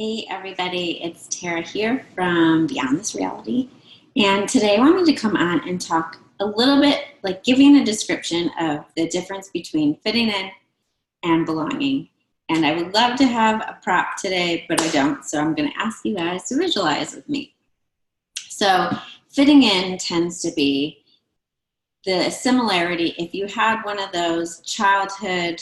Hey everybody, it's Tara here from Beyond This Reality. And today I wanted to come on and talk a little bit, like giving a description of the difference between fitting in and belonging. And I would love to have a prop today, but I don't. So I'm going to ask you guys to visualize with me. So fitting in tends to be the similarity. If you had one of those childhood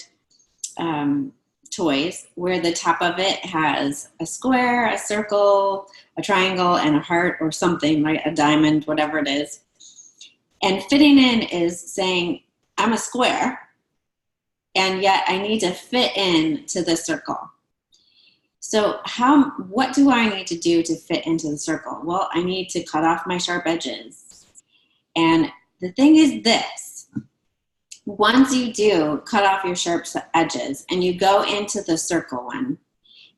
toys where the top of it has a square, a circle, a triangle, and a heart or something, right? A diamond, whatever it is. And fitting in is saying, I'm a square, and yet I need to fit in to the circle. So what do I need to do to fit into the circle? Well, I need to cut off my sharp edges. And the thing is this. Once you do cut off your sharp edges and you go into the circle one,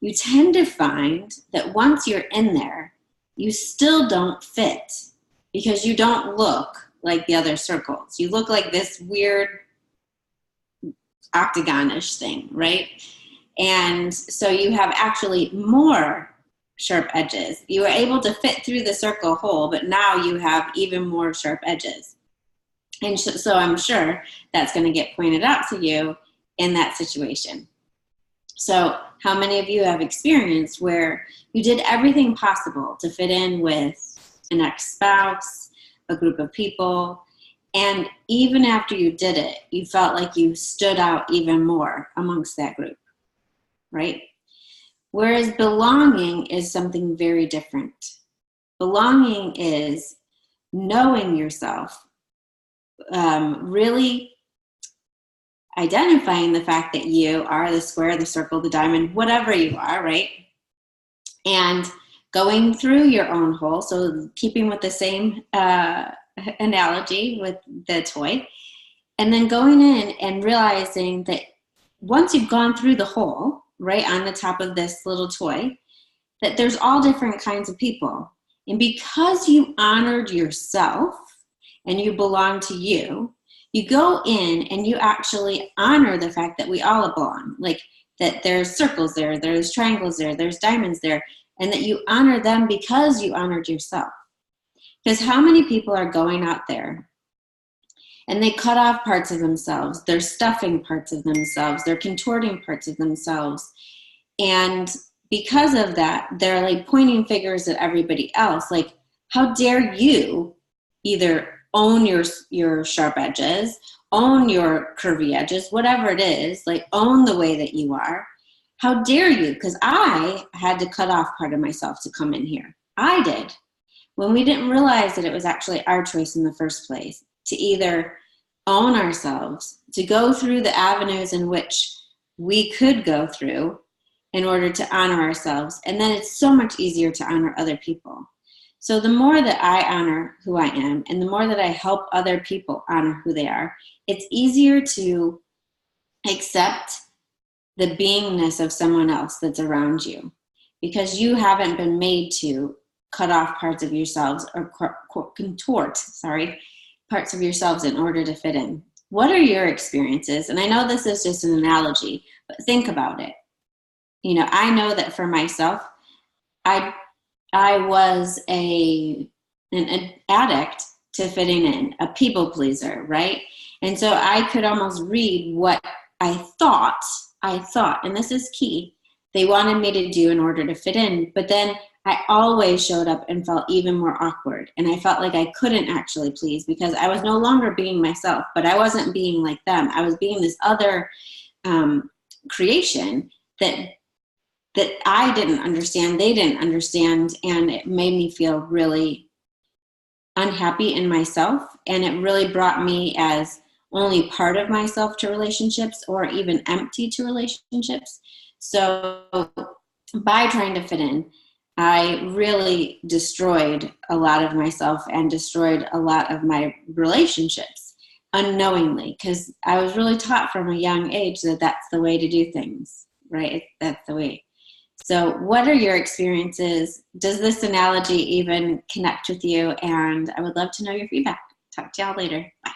you tend to find that once you're in there, you still don't fit because you don't look like the other circles. You look like this weird octagon-ish thing, right? And so you have actually more sharp edges. You were able to fit through the circle hole, but now you have even more sharp edges. And so I'm sure that's going to get pointed out to you in that situation. So how many of you have experienced where you did everything possible to fit in with an ex-spouse, a group of people, and even after you did it, you felt like you stood out even more amongst that group, right? Whereas belonging is something very different. Belonging is knowing yourself, really identifying the fact that you are the square, the circle, the diamond, whatever you are, right? And going through your own hole, so keeping with the same analogy with the toy, and then going in and realizing that once you've gone through the hole, right, on the top of this little toy, that there's all different kinds of people. And because you honored yourself, and you belong to you, you go in and you actually honor the fact that we all belong, like that there's circles there, there's triangles there, there's diamonds there, and that you honor them because you honored yourself. Because how many people are going out there and they cut off parts of themselves, they're stuffing parts of themselves, they're contorting parts of themselves, and because of that, they're like pointing fingers at everybody else, like, how dare you either own your sharp edges, own your curvy edges, whatever it is, like own the way that you are. How dare you? Because I had to cut off part of myself to come in here. I did. When we didn't realize that it was actually our choice in the first place to either own ourselves, to go through the avenues in which we could go through in order to honor ourselves. And then it's so much easier to honor other people. So the more that I honor who I am and the more that I help other people honor who they are, it's easier to accept the beingness of someone else that's around you because you haven't been made to cut off parts of yourselves or contort parts of yourselves in order to fit in. What are your experiences? And I know this is just an analogy, but think about it. You know, I know that for myself, I was an addict to fitting in, a people pleaser, right? And so I could almost read what I thought, and this is key, they wanted me to do in order to fit in, but then I always showed up and felt even more awkward. And I felt like I couldn't actually please because I was no longer being myself, but I wasn't being like them. I was being this other creation that I didn't understand, they didn't understand, and it made me feel really unhappy in myself, and it really brought me as only part of myself to relationships or even empty to relationships. So by trying to fit in, I really destroyed a lot of myself and destroyed a lot of my relationships unknowingly because I was really taught from a young age that that's the way to do things, right? That's the way. So what are your experiences? Does this analogy even connect with you? And I would love to know your feedback. Talk to y'all later. Bye.